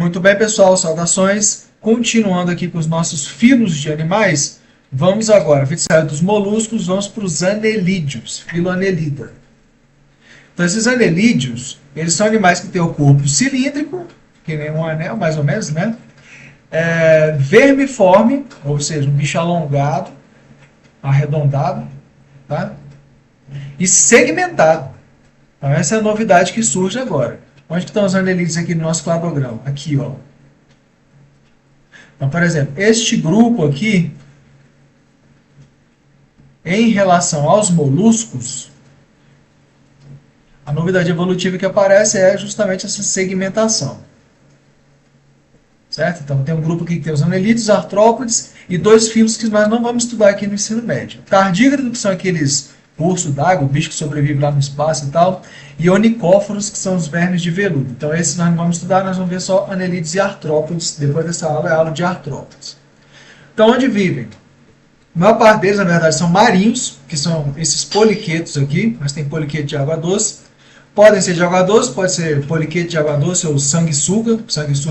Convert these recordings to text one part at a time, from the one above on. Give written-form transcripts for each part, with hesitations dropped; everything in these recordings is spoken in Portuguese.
Muito bem, pessoal, saudações. Continuando aqui com os nossos filos de animais, vamos agora, a gente saiu dos moluscos, vamos para os anelídeos, filo Annelida. Então, esses anelídeos, eles são animais que têm o corpo cilíndrico, que nem um anel, mais ou menos, né? Vermiforme, ou seja, um bicho alongado, arredondado, tá? E segmentado. Então, essa é a novidade que surge agora. Onde estão os anelídeos aqui no nosso cladograma? Aqui, ó. Então, por exemplo, este grupo aqui, em relação aos moluscos, a novidade evolutiva que aparece é justamente essa segmentação. Certo? Então, tem um grupo aqui que tem os anelídeos, artrópodes e dois filos que nós não vamos estudar aqui no ensino médio. Tardígrado, que são aqueles ursos d'água, o bicho que sobrevive lá no espaço e tal, e onicóforos, que são os vermes de veludo. Então, esses nós não vamos estudar, nós vamos ver só anelídeos e artrópodes. Depois dessa aula é a aula de artrópodes. Então, onde vivem? A maior parte deles, na verdade, são marinhos, que são esses poliquetos aqui, mas tem poliquete de água doce. Podem ser de água doce, pode ser poliquete de água doce ou sanguessuga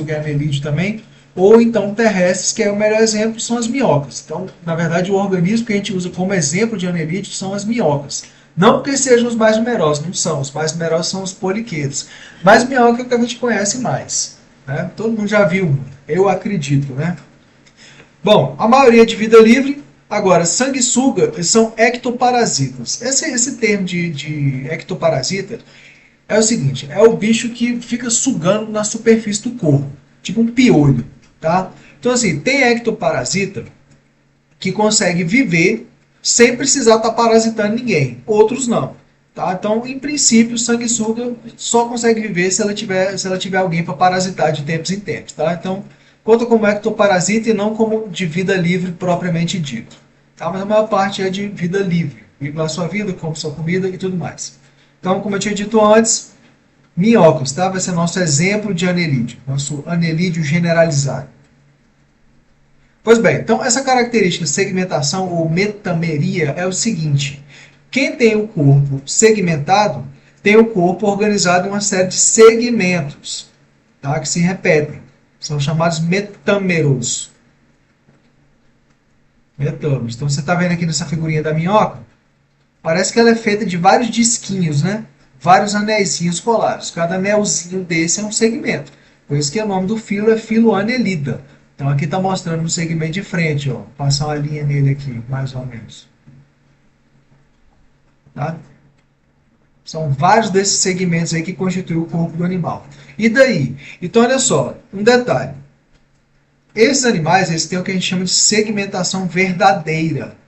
é anelídeo também, ou então terrestres, que é o melhor exemplo, são as minhocas. Então, na verdade, o organismo que a gente usa como exemplo de anelídeo são as minhocas. Não porque sejam os mais numerosos, não são. Os mais numerosos são os poliquetos. Mas minhoca é o que a gente conhece mais. Né? Todo mundo já viu, eu acredito. Né? Bom, a maioria de vida livre. Agora, sanguessuga são ectoparasitas. Esse termo de ectoparasita é o seguinte, é o bicho que fica sugando na superfície do corpo, tipo um piolho, tá? Então, assim, tem ectoparasita que consegue viver sem precisar estar parasitando ninguém, outros não, tá? Então, em princípio, sanguessuga só consegue viver se ela tiver alguém para parasitar de tempos em tempos, tá? Então, conta como ectoparasita e não como de vida livre propriamente dito, tá? Mas a maior parte é de vida livre, vive lá sua vida, come sua comida e tudo mais. Então, como eu tinha dito antes, minhocas, tá? Vai ser nosso exemplo de anelídeo, nosso anelídeo generalizado. Pois bem, então essa característica de segmentação ou metameria é o seguinte: quem tem o corpo segmentado tem o corpo organizado em uma série de segmentos, tá? Que se repetem, são chamados metâmeros. Metâmeros. Então você está vendo aqui nessa figurinha da minhoca? Parece que ela é feita de vários disquinhos, né? Vários anéisinhos colados. Cada anelzinho desse é um segmento. Por isso que o nome do filo é filo Annelida. Então aqui está mostrando no segmento de frente, ó. Passar uma linha nele aqui, mais ou menos. Tá? São vários desses segmentos aí que constituem o corpo do animal. E daí? Então olha só, um detalhe. Esses animais eles têm o que a gente chama de segmentação verdadeira,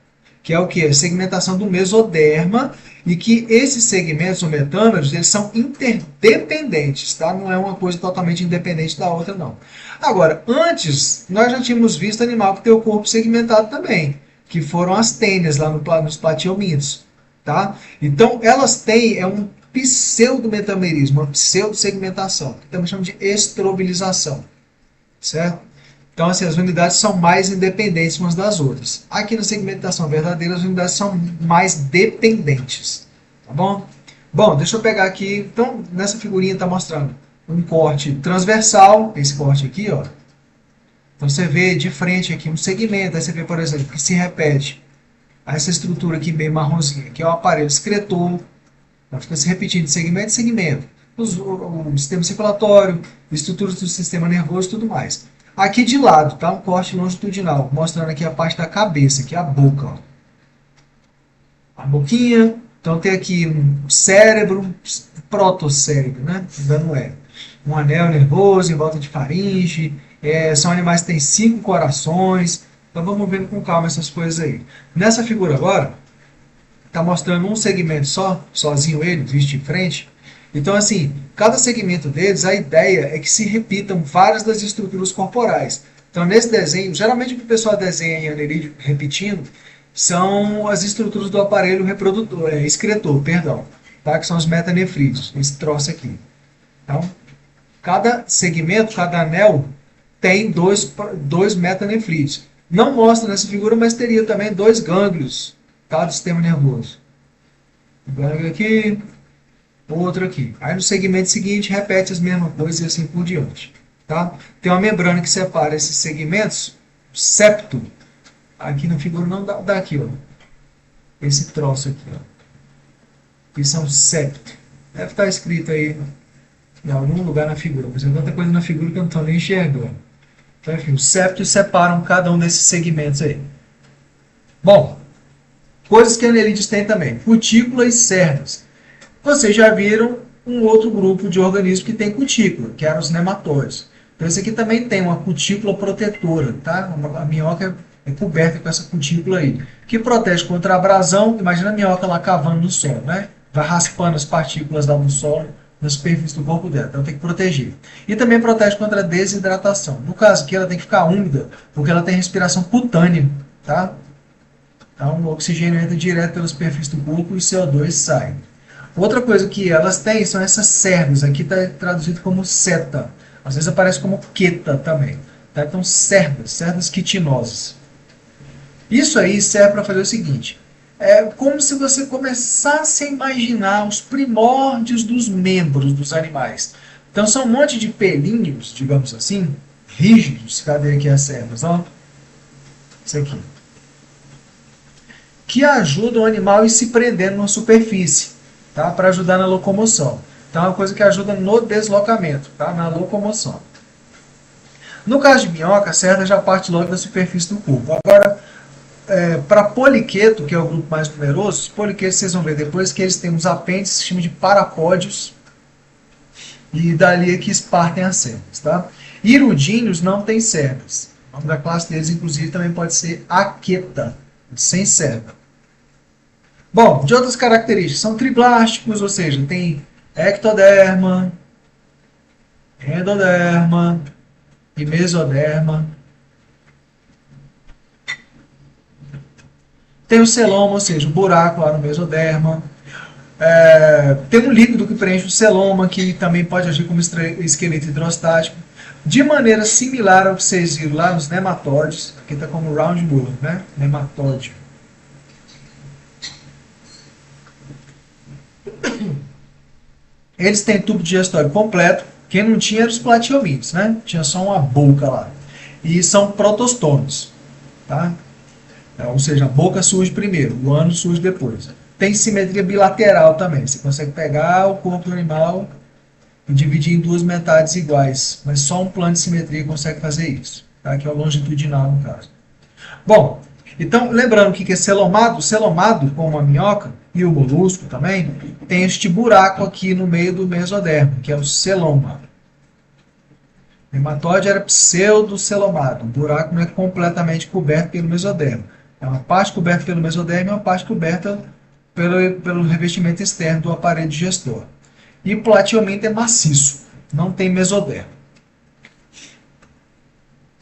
que é o que? A segmentação do mesoderma, e que esses segmentos, ou metâmeros, eles são interdependentes, tá? Não é uma coisa totalmente independente da outra, não. Agora, antes, nós já tínhamos visto animal que tem o corpo segmentado também, que foram as tênias lá nos platiomintos, tá? Então, elas têm um pseudometamerismo, uma pseudosegmentação, que também chamamos de estrobilização, certo? Então, assim, as unidades são mais independentes umas das outras. Aqui na segmentação verdadeira, as unidades são mais dependentes. Tá bom? Bom, deixa eu pegar aqui. Então, nessa figurinha está mostrando um corte transversal, esse corte aqui, ó. Então, você vê de frente aqui um segmento. Aí você vê, por exemplo, que se repete essa estrutura aqui bem marronzinha, que é o aparelho excretor. Então, fica se repetindo de segmento em segmento. O sistema circulatório, estruturas do sistema nervoso e tudo mais. Aqui de lado, tá? Um corte longitudinal, mostrando aqui a parte da cabeça, que é a boca. Ó. A boquinha. Então tem aqui um cérebro, um protocérebro, né? Dando um anel nervoso em volta de faringe. São animais que têm 5 corações. Então vamos ver com calma essas coisas aí. Nessa figura agora, está mostrando um segmento só, sozinho ele, visto de frente. Então, assim, cada segmento deles, a ideia é que se repitam várias das estruturas corporais. Então, nesse desenho, geralmente o que o pessoal desenha em anelídeo repetindo são as estruturas do aparelho reprodutor, excretor, perdão, tá? Que são os metanefrídeos, esse troço aqui. Então, cada segmento, cada anel tem dois metanefrídeos. Não mostra nessa figura, mas teria também 2 gânglios, tá? Do sistema nervoso. Um gânglio aqui, outro aqui. Aí no segmento seguinte repete as mesmas coisas e assim por diante. tá? Tem uma membrana que separa esses segmentos, septo. Aqui na figura não dá aqui, ó. Esse troço aqui, ó. Isso é um septo. Deve estar escrito aí em algum lugar na figura, mas tem tanta coisa na figura que eu não estou nem enxergando. Então, enfim, os septos separam cada um desses segmentos aí. Bom, coisas que a anelídeos tem também, cutícula e cerdas. Vocês já viram um outro grupo de organismos que tem cutícula, que eram os nematóides. Então esse aqui também tem uma cutícula protetora, tá? A minhoca é coberta com essa cutícula aí, que protege contra a abrasão. Imagina a minhoca lá cavando no solo, né? Vai raspando as partículas lá no solo, na superfície do corpo dela, então tem que proteger. E também protege contra a desidratação. No caso aqui ela tem que ficar úmida, porque ela tem respiração cutânea, tá? Então o oxigênio entra direto pela superfície do corpo e o CO2 sai. Outra coisa que elas têm são essas cerdas. Aqui está traduzido como seta. Às vezes aparece como queta também. Tá? Então, cerdas quitinosas. Isso aí serve para fazer o seguinte. É como se você começasse a imaginar os primórdios dos membros dos animais. Então, são um monte de pelinhos, digamos assim, rígidos. Cadê aqui as cerdas? Ó. Isso aqui. Que ajudam o animal a ir se prendendo na superfície. Tá? Para ajudar na locomoção. Então é uma coisa que ajuda no deslocamento, tá? Na locomoção. No caso de minhoca, a cerda já parte logo da superfície do corpo. Agora, para poliqueto, que é o grupo mais numeroso, os poliquetos vocês vão ver depois que eles têm uns apêndices que se chamam de parapódios, e dali é que partem as cerdas. Tá? Irudíneos não têm cerdas. O nome da classe deles, inclusive, também pode ser aqueta, sem cerda. Bom, de outras características, são triblásticos, ou seja, tem ectoderma, endoderma e mesoderma. Tem o celoma, ou seja, o buraco lá no mesoderma. Tem um líquido que preenche o celoma, que também pode agir como esqueleto hidrostático. De maneira similar ao que vocês viram lá nos nematóides, aqui está como roundworm, né? Nematóide. Eles têm tubo digestório completo. Quem não tinha eram os platiomídeos, né? Tinha só uma boca lá. E são protostômios, tá? Ou seja, a boca surge primeiro, o ânus surge depois. Tem simetria bilateral também. Você consegue pegar o corpo do animal e dividir em duas metades iguais. Mas só um plano de simetria consegue fazer isso. Tá? Que é o longitudinal, no caso. Bom, então, lembrando o que é celomado. O celomado, como a minhoca, e o molusco também, tem este buraco aqui no meio do mesoderma, que é o celoma. O nematóide era pseudocelomado. O buraco não é completamente coberto pelo mesoderma. É uma parte coberta pelo mesoderma e uma parte coberta pelo revestimento externo do aparelho digestor. E o platiomínto é maciço, não tem mesoderma.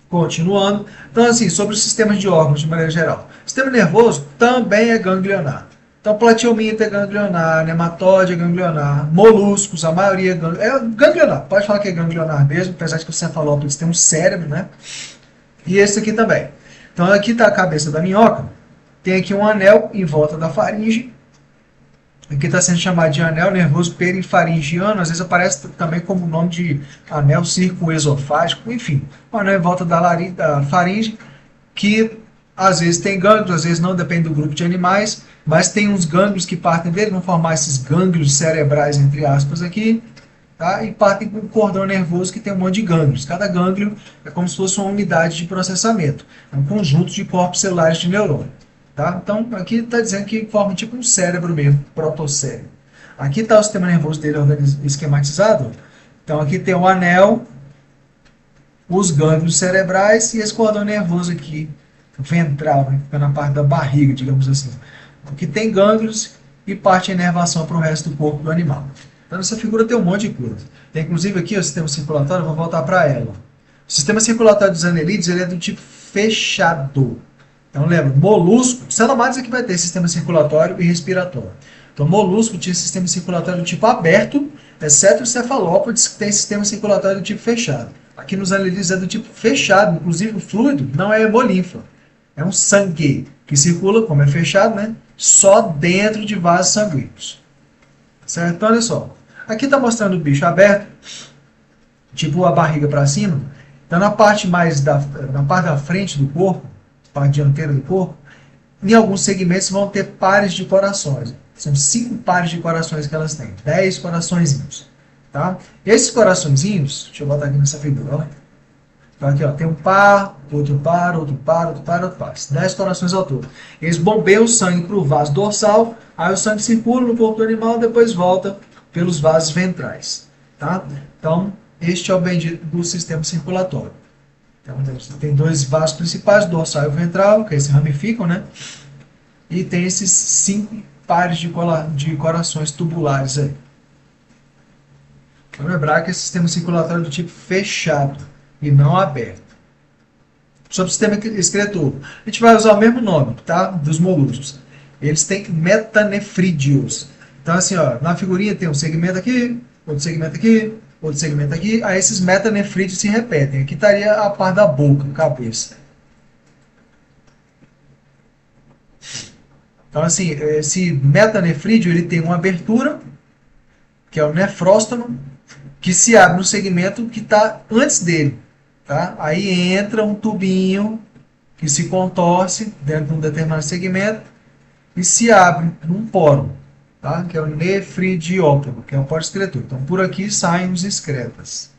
Continuando. Então, assim, sobre os sistemas de órgãos de maneira geral. O sistema nervoso também é ganglionar. Então, platiomínto é ganglionar, nematóide é ganglionar, moluscos, a maioria é ganglionar. Pode falar que é ganglionar mesmo, apesar de que o cefalópodes tem um cérebro, né? E esse aqui também. Então, aqui está a cabeça da minhoca. Tem aqui um anel em volta da faringe. Aqui está sendo chamado de anel nervoso perifaringiano. Às vezes aparece também como nome de anel circoesofágico. Enfim, um anel em volta da faringe, que às vezes tem gânglios, às vezes não, depende do grupo de animais. Mas tem uns gânglios que partem dele, vão formar esses gânglios cerebrais, entre aspas, aqui. Tá? E partem com um cordão nervoso que tem um monte de gânglios. Cada gânglio é como se fosse uma unidade de processamento. É um conjunto de corpos celulares de neurônio. Tá? Então, aqui está dizendo que forma tipo um cérebro mesmo, protocérebro. Aqui está o sistema nervoso dele esquematizado. Então, aqui tem o anel, os gânglios cerebrais e esse cordão nervoso aqui, ventral, né? Fica na parte da barriga, digamos assim. Aqui tem gânglios e parte de inervação para o resto do corpo do animal. Então, nessa figura tem um monte de coisa. Tem inclusive aqui o sistema circulatório, vou voltar para ela. O sistema circulatório dos anelídeos ele é do tipo fechado. Então, lembra, molusco, celomados aqui vai ter sistema circulatório e respiratório. Então, molusco tinha sistema circulatório do tipo aberto, exceto os cefalópodes, que tem sistema circulatório do tipo fechado. Aqui nos anelídeos é do tipo fechado, inclusive o fluido não é hemolinfa, é um sangue que circula, como é fechado, né, só dentro de vasos sanguíneos. Certo? Então, olha só. Aqui está mostrando o bicho aberto. tipo a barriga para cima. Então na parte na parte da frente do corpo, parte dianteira do corpo, em alguns segmentos vão ter pares de corações. São 5 pares de corações que elas têm, 10 coraçõezinhos. Tá? Esses coraçõezinhos, deixa eu botar aqui nessa figura, ó. Então aqui ó, tem um par, outro par, outro par, outro par, outro par. 10 corações ao todo. Eles bombeiam o sangue para o vaso dorsal, aí o sangue circula no corpo do animal, depois volta pelos vasos ventrais. Tá? Então, este é o bendito do sistema circulatório. Então, tem 2 vasos principais, o dorsal e o ventral, que aí se ramificam, né? E tem esses 5 pares de corações tubulares aí. Então, lembrar que é sistema circulatório do tipo fechado e não aberto. Sobre o sistema excretor, a gente vai usar o mesmo nome, tá? Dos moluscos. Eles têm metanefrídeos. Então, assim, ó, na figurinha tem um segmento aqui, outro segmento aqui, outro segmento aqui. Aí esses metanefrídeos se repetem. Aqui estaria a parte da boca, cabeça. Então, assim, esse metanefrídeo ele tem uma abertura, que é o nefróstomo, que se abre no segmento que está antes dele. Tá? Aí entra um tubinho que se contorce dentro de um determinado segmento e se abre num poro, tá? Que é o nefridióptero, que é um poro excretor. Então, por aqui saem os excretas.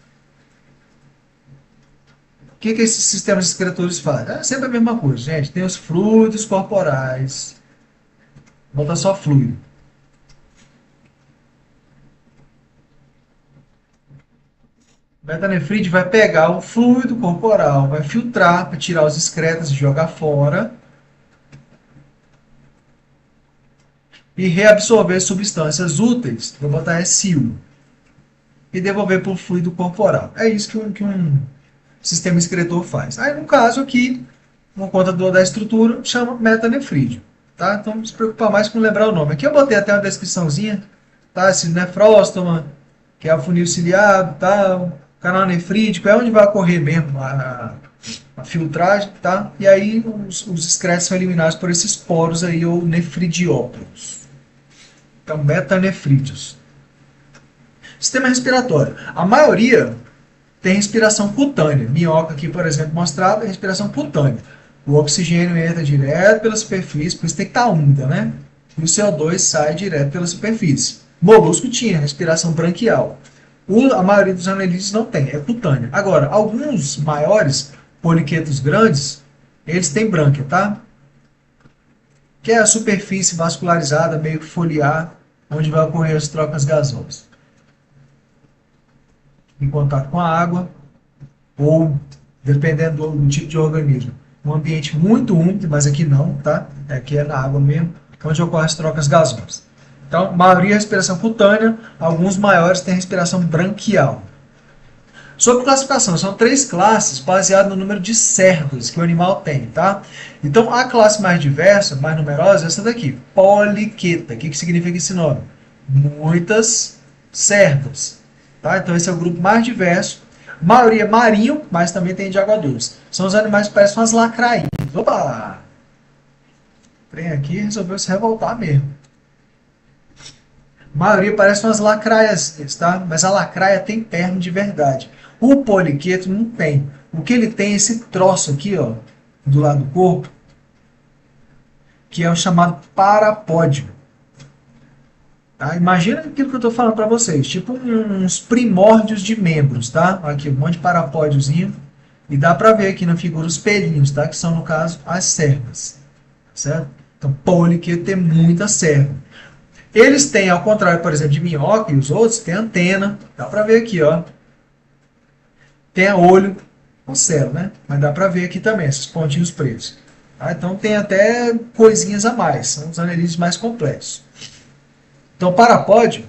O que esses sistemas excretores fazem? É sempre a mesma coisa, gente. Tem os fluidos corporais. Bota só fluido. O metanefrite vai pegar o fluido corporal, vai filtrar para tirar os excretas e jogar fora. E reabsorver substâncias úteis, vou botar SU, e devolver para o fluido corporal. É isso que um sistema excretor faz. Aí, no caso aqui, por conta da estrutura, chama metanefrídeo. Tá? Então, não se preocupar mais com lembrar o nome. Aqui eu botei até uma descriçãozinha, tá? Esse nefróstoma, que é o funil ciliado, tá? Canal nefrídico, é onde vai ocorrer mesmo a filtragem, tá? E aí os excretos são eliminados por esses poros aí, ou nefridióporos. Então, metanefrídeos. Sistema respiratório. A maioria tem respiração cutânea. Minhoca aqui, por exemplo, mostrada é respiração cutânea. O oxigênio entra direto pela superfície, por isso tem que estar úmida, né? E o CO2 sai direto pela superfície. Molusco tinha respiração branquial. A maioria dos anelídeos não tem, é cutânea. Agora, alguns maiores, poliquetos grandes, eles têm brânquia, tá? Que é a superfície vascularizada, meio que foliar, onde vai ocorrer as trocas gasosas. Em contato com a água, ou, dependendo do tipo de organismo, um ambiente muito úmido, mas aqui não, tá? Aqui é na água mesmo, onde ocorrem as trocas gasosas. Então, a maioria é respiração cutânea, alguns maiores têm respiração branquial. Sobre classificação, são 3 classes baseadas no número de cerdas que o animal tem, tá? Então, a classe mais diversa, mais numerosa, é essa daqui, poliqueta. O que significa esse nome? Muitas cerdas. Tá? Então, esse é o grupo mais diverso. A maioria é marinho, mas também tem de água doce. São os animais que parecem umas lacrainhas. Opa! O trem aqui resolveu se revoltar mesmo. A maioria parece umas lacraias, tá? Mas a lacraia tem perna de verdade. O poliqueto não tem. O que ele tem é esse troço aqui, ó, do lado do corpo, que é o chamado parapódio. Tá? Imagina aquilo que eu estou falando para vocês, tipo uns primórdios de membros, tá? Aqui um monte de parapódiozinho. E dá para ver aqui na figura os pelinhos, tá? Que são, no caso, as cerdas. Certo? Então, poliqueto tem muita cerda. Eles têm, ao contrário, por exemplo, de minhoca e os outros, tem antena. Dá para ver aqui, ó. Tem olho com céu, né? Mas dá para ver aqui também, esses pontinhos pretos. Tá? Então tem até coisinhas a mais. São os anelídeos mais complexos. Então o parapódio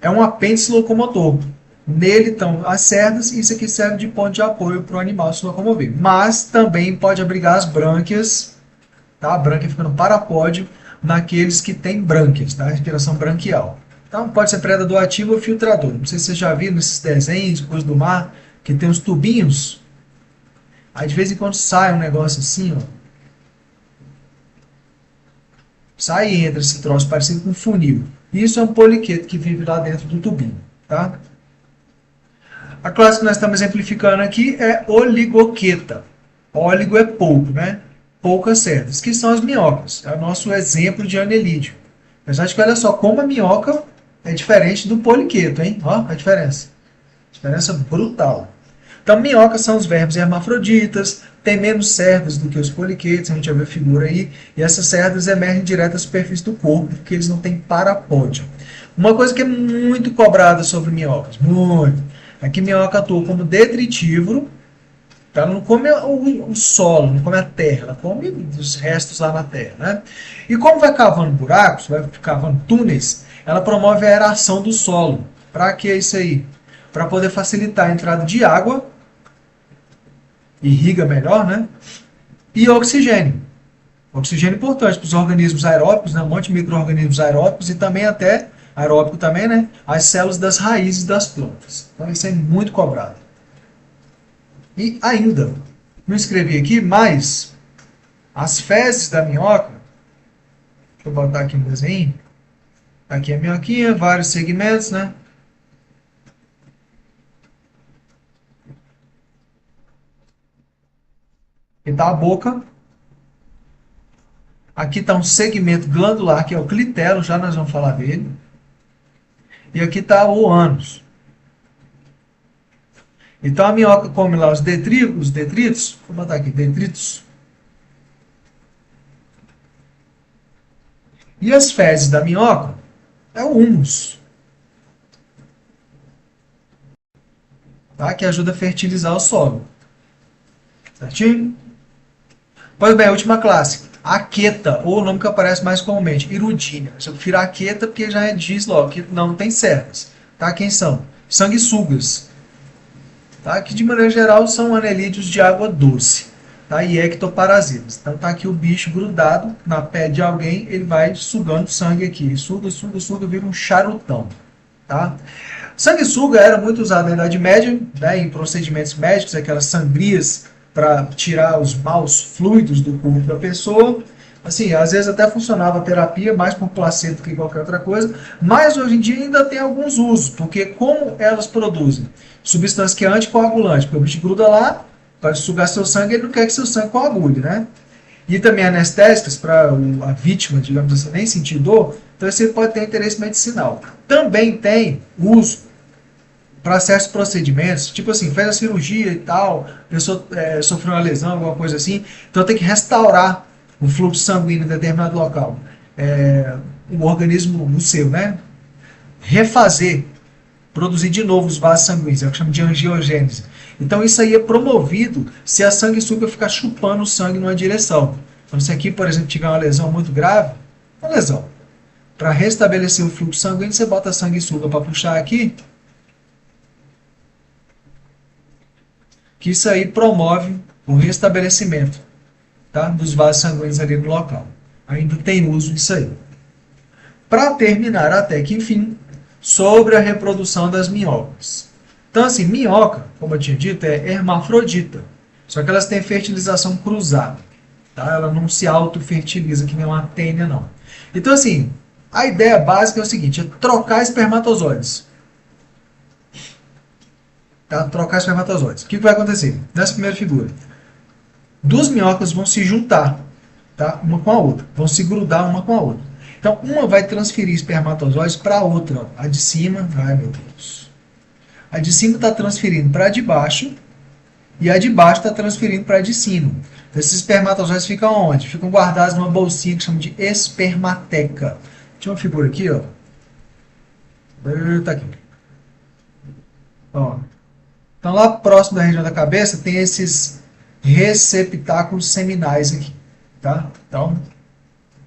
é um apêndice locomotor. Nele estão as cerdas e isso aqui serve de ponto de apoio para o animal se locomover. Mas também pode abrigar as brânquias. Tá? A brânquia fica no parapódio naqueles que têm brânquias, tá? Respiração branquial. Então pode ser predador ativo ou filtrador. Não sei se vocês já viram nesses desenhos, coisas do mar, que tem uns tubinhos. Aí de vez em quando sai um negócio assim, ó. Sai e entra esse troço parecido com um funil. Isso é um poliqueto que vive lá dentro do tubinho, tá? A classe que nós estamos exemplificando aqui é oligoqueta. Óligo é pouco, né? Poucas cerdas, que são as minhocas. É o nosso exemplo de anelídeo. Apesar de que, olha só, como a minhoca é diferente do poliqueto, hein? Ó, a diferença. Diferença brutal. Então, minhocas são os vermes hermafroditas, tem menos cerdas do que os poliquetos, a gente já viu a figura aí, e essas cerdas emergem direto da superfície do corpo, porque eles não têm parapódio. Uma coisa que é muito cobrada sobre minhocas, muito, é que minhoca atua como detritívoro, tá? Ela não come o solo, não come a terra, ela come os restos lá na terra. Né? E como vai cavando buracos, vai cavando túneis, ela promove a aeração do solo. Para que isso aí? Para poder facilitar a entrada de água, irriga melhor, né? E oxigênio. Oxigênio é importante para os organismos aeróbicos, né? Um monte de micro-organismos aeróbicos e também até, aeróbico também, né? As células das raízes das plantas. Então isso é muito cobrado. E ainda, não escrevi aqui, mas as fezes da minhoca, deixa eu botar aqui no desenho, aqui é a minhoquinha, vários segmentos, né? Aqui está a boca, aqui está um segmento glandular, que é o clitelo, já nós vamos falar dele, e aqui está o ânus. Então a minhoca come lá os detritos, vou botar aqui, detritos. E as fezes da minhoca é o humus, tá? Que ajuda a fertilizar o solo. Certinho? Pois bem, a última classe, a aqueta, ou o nome que aparece mais comumente, irudínia. Eu prefiro a aqueta porque já diz logo que não tem cerdas. Tá? Quem são? Sanguessugas. Tá? Que de maneira geral são anelídeos de água doce. Tá? E ectoparasitas. Então tá aqui o bicho grudado na pele de alguém, ele vai sugando sangue aqui. Suga, suga, suga, vira um charutão. Tá? Sanguessuga era muito usado na Idade Média, né, em procedimentos médicos, aquelas sangrias para tirar os maus fluidos do corpo da pessoa. Assim, às vezes até funcionava a terapia, mais por placebo do que qualquer outra coisa, mas hoje em dia ainda tem alguns usos, porque como elas produzem substância que é anticoagulante, porque o bicho gruda lá, para sugar seu sangue, ele não quer que seu sangue coagule, né? E também anestésicas, para a vítima, digamos assim, nem sentir dor, então você pode ter interesse medicinal. Também tem uso para certos procedimentos, tipo assim, fez a cirurgia e tal, a pessoa sofreu uma lesão, alguma coisa assim, então tem que restaurar o fluxo sanguíneo em determinado local. O organismo, o seu, né? Refazer, produzir de novo os vasos sanguíneos, é o que chama de angiogênese. Então isso aí é promovido se a sanguessuga ficar chupando o sangue numa direção. Então se aqui, por exemplo, tiver uma lesão muito grave, uma lesão, para restabelecer o fluxo sanguíneo, você bota a sanguessuga para puxar aqui, que isso aí promove o restabelecimento, tá, dos vasos sanguíneos ali no local. Ainda tem uso isso aí. Para terminar, até que enfim, sobre a reprodução das minhocas. Então, assim, minhoca, como eu tinha dito, é hermafrodita. Só que elas têm fertilização cruzada. Tá? Ela não se autofertiliza que nem uma tênia, não. Então, assim, a ideia básica é o seguinte, é trocar espermatozoides. Tá? Trocar espermatozoides. O que vai acontecer? Nessa primeira figura, duas minhocas vão se juntar, tá? Uma com a outra. Vão se grudar uma com a outra. Então, uma vai transferir espermatozoides para a outra. Ó. A de cima, ai meu Deus. A de cima está transferindo para a de baixo e a de baixo está transferindo para a de cima. Então, esses espermatozoides ficam onde? Ficam guardados numa bolsinha que chama de espermateca. Tinha uma figura aqui, ó. Tá aqui. Ó. Então, lá próximo da região da cabeça tem esses receptáculos seminais aqui. Tá? Então,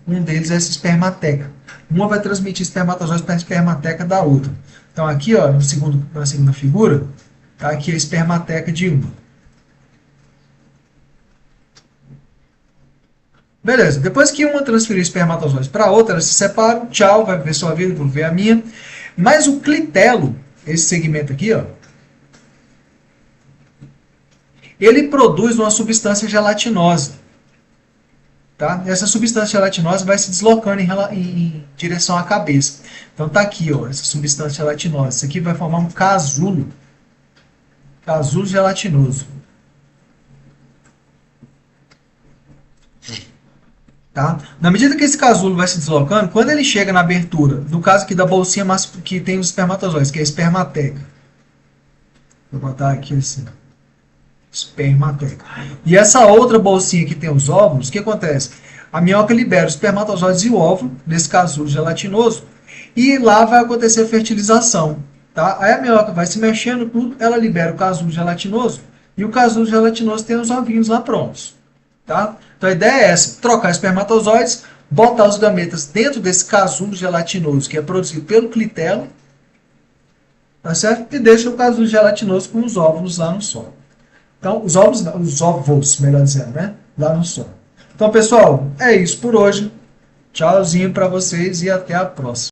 um deles é essa espermateca. Uma vai transmitir espermatozoides para a espermateca da outra. Então, aqui, ó, na segunda figura, tá aqui a espermateca de uma. Beleza, depois que uma transferiu espermatozoides para a outra, elas se separam, tchau, vai ver sua vida, vou ver a minha. Mas o clitelo, esse segmento aqui, ó, ele produz uma substância gelatinosa. Tá? Essa substância gelatinosa vai se deslocando em direção à cabeça. Então tá aqui, ó, essa substância gelatinosa. Isso aqui vai formar um casulo. Casulo gelatinoso. Tá? Na medida que esse casulo vai se deslocando, quando ele chega na abertura, no caso aqui da bolsinha que tem os espermatozoides, que é a espermateca. Vou botar aqui assim. Espermateca. E essa outra bolsinha que tem os óvulos, o que acontece? A minhoca libera os espermatozoides e o óvulo, nesse casulo gelatinoso, e lá vai acontecer a fertilização. Tá? Aí a minhoca vai se mexendo, tudo, ela libera o casulo gelatinoso, e o casulo gelatinoso tem os ovinhos lá prontos. Tá? Então a ideia é essa, trocar espermatozoides, botar os gametas dentro desse casulo gelatinoso que é produzido pelo clitelo, tá certo? E deixa o casulo gelatinoso com os óvulos lá no solo. Então, os óvulos, melhor dizendo, né? Lá no solo. Então, pessoal, é isso por hoje. Tchauzinho para vocês e até a próxima.